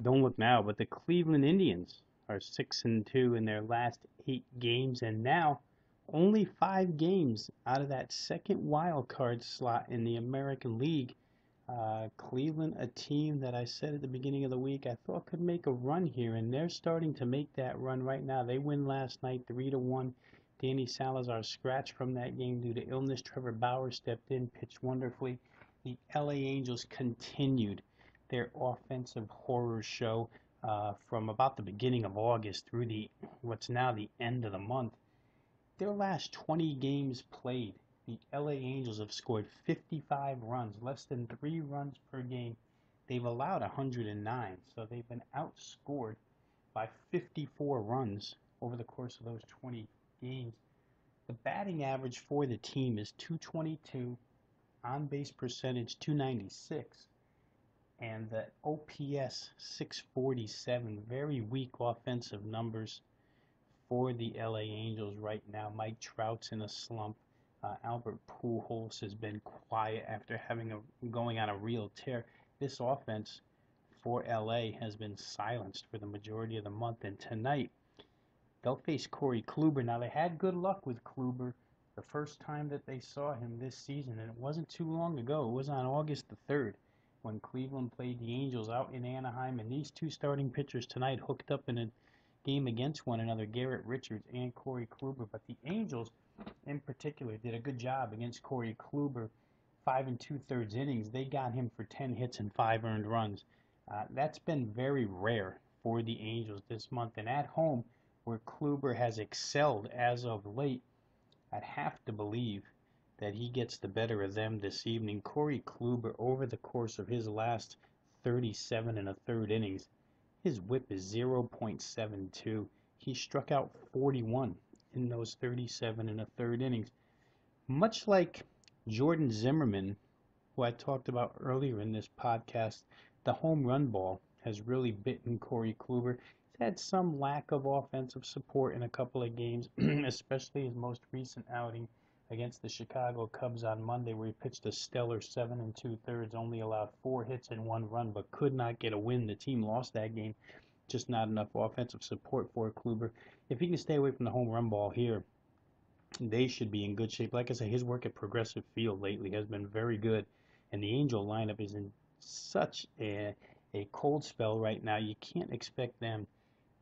Don't look now, but the Cleveland Indians are 6-2 in their last 8 games, and now only 5 games out of that second wild card slot in the American League. Cleveland, a team that I said at the beginning of the week I thought could make a run here, and they're starting to make that run right now. They win last night 3-1. Danny Salazar scratched from that game due to illness. Trevor Bauer stepped in, pitched wonderfully. The LA Angels continued their offensive horror show from about the beginning of August through what's now the end of the month. Their last 20 games played, the LA Angels have scored 55 runs, less than 3 runs per game. They've allowed 109, so they've been outscored by 54 runs over the course of those 20 games. The batting average for the team is 222, on base percentage 296, and the OPS 647. Very weak offensive numbers for the LA Angels right now. Mike Trout's in a slump. Albert Pujols has been quiet after going on a real tear. This offense for LA has been silenced for the majority of the month, and tonight they'll face Corey Kluber. Now, they had good luck with Kluber the first time that they saw him this season, and it wasn't too long ago. It was on August the 3rd when Cleveland played the Angels out in Anaheim, and these two starting pitchers tonight hooked up in a game against one another, Garrett Richards and Corey Kluber. But the Angels in particular did a good job against Corey Kluber. 5 2/3 innings, they got him for 10 hits and 5 earned runs. That's been very rare for the Angels this month, and at home, where Kluber has excelled as of late, I'd have to believe that he gets the better of them this evening. Corey Kluber, over the course of his last 37 1/3 innings, his whip is 0.72. He struck out 41 in those 37 1/3 innings. Much like Jordan Zimmermann, who I talked about earlier in this podcast, the home run ball has really bitten Corey Kluber. He's had some lack of offensive support in a couple of games, especially his most recent outing against the Chicago Cubs on Monday, where he pitched a stellar 7 2/3, only allowed 4 hits and 1 run, but could not get a win. The team lost that game. Just not enough offensive support for Kluber. If he can stay away from the home run ball here, they should be in good shape. Like I said, his work at Progressive Field lately has been very good, and the Angel lineup is in such a cold spell right now. You can't expect them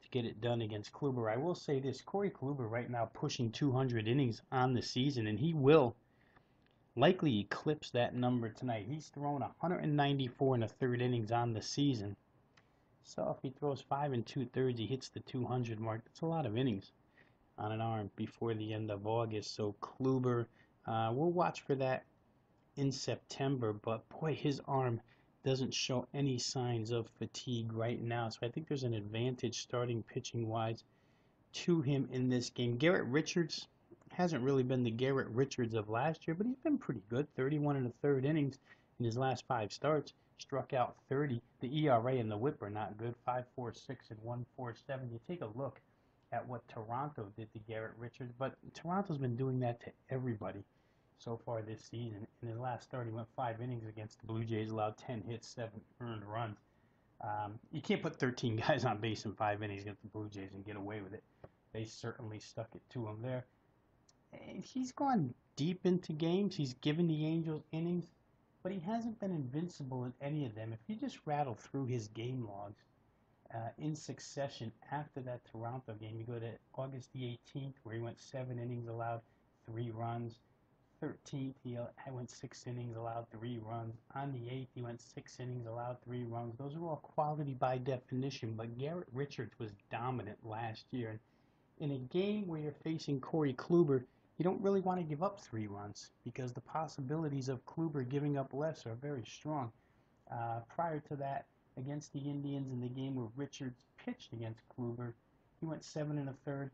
to get it done against Kluber. I will say this, Corey Kluber right now pushing 200 innings on the season, and he will likely eclipse that number tonight. He's thrown 194 1/3 innings on the season. So if he throws 5 2/3, he hits the 200 mark. That's a lot of innings on an arm before the end of August. So Kluber, we'll watch for that in September, but boy, his arm doesn't show any signs of fatigue right now. So I think there's an advantage starting pitching wise to him in this game. Garrett Richards hasn't really been the Garrett Richards of last year, but he's been pretty good. 31 1/3 innings in his last 5 starts. Struck out 30. The ERA and the whip are not good. 5.46 and 1.47. You take a look at what Toronto did to Garrett Richards, but Toronto's been doing that to everybody so far this season. In his last start, he went 5 innings against the Blue Jays, allowed 10 hits, 7 earned runs. You can't put 13 guys on base in 5 innings against the Blue Jays and get away with it. They certainly stuck it to him there. And he's gone deep into games. He's given the Angels innings, but he hasn't been invincible in any of them. If you just rattle through his game logs in succession after that Toronto game, you go to August the 18th, where he went 7 innings, allowed 3 runs. 13th, he went 6 innings, allowed 3 runs. On the 8th, he went 6 innings, allowed 3 runs. Those are all quality by definition, but Garrett Richards was dominant last year. In a game where you're facing Corey Kluber, you don't really want to give up 3 runs because the possibilities of Kluber giving up less are very strong. Prior to that, against the Indians in the game where Richards pitched against Kluber, he went 7 1/3,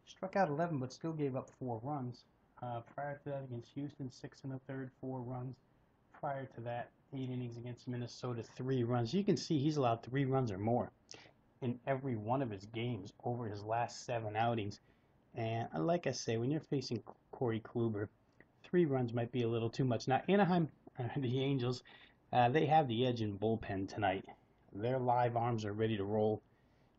struck out 11, but still gave up 4 runs. Prior to that, against Houston, 6 1/3, 4 runs. Prior to that, 8 innings against Minnesota, 3 runs. You can see he's allowed 3 runs or more in every one of his games over his last 7 outings. And like I say, when you're facing Corey Kluber, 3 runs might be a little too much. Now, Anaheim, the Angels, they have the edge in bullpen tonight. Their live arms are ready to roll.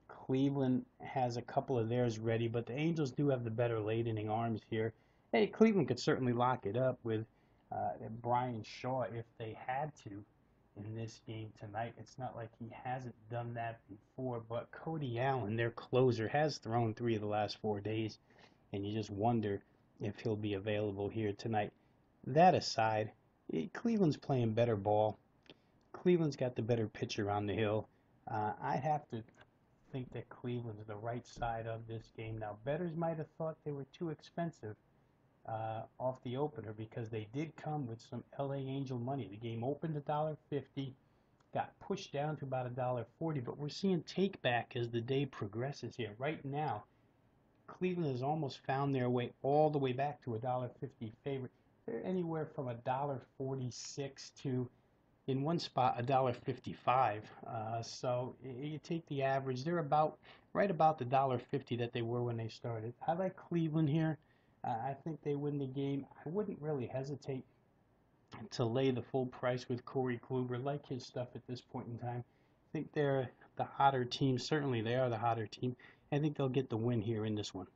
Cleveland has a couple of theirs ready, but the Angels do have the better late inning arms here. Hey, Cleveland could certainly lock it up with Brian Shaw if they had to in this game tonight. It's not like he hasn't done that before, but Cody Allen, their closer, has thrown 3 of the last 4 days, and you just wonder if he'll be available here tonight. That aside, Cleveland's playing better ball. Cleveland's got the better pitcher on the hill. I'd have to think that Cleveland's the right side of this game. Now, bettors might have thought they were too expensive off the opener because they did come with some LA Angel money. The game opened $1.50, got pushed down to about $1.40, but we're seeing take back as the day progresses here. Right now, Cleveland has almost found their way all the way back to $1.50 favorite. They're anywhere from $1.46 to, in one spot, $1.55. So you take the average, they're about right about the $1.50 that they were when they started. I like Cleveland here. I think they win the game. I wouldn't really hesitate to lay the full price with Corey Kluber. Like his stuff at this point in time. I think they're the hotter team. Certainly they are the hotter team. I think they'll get the win here in this one.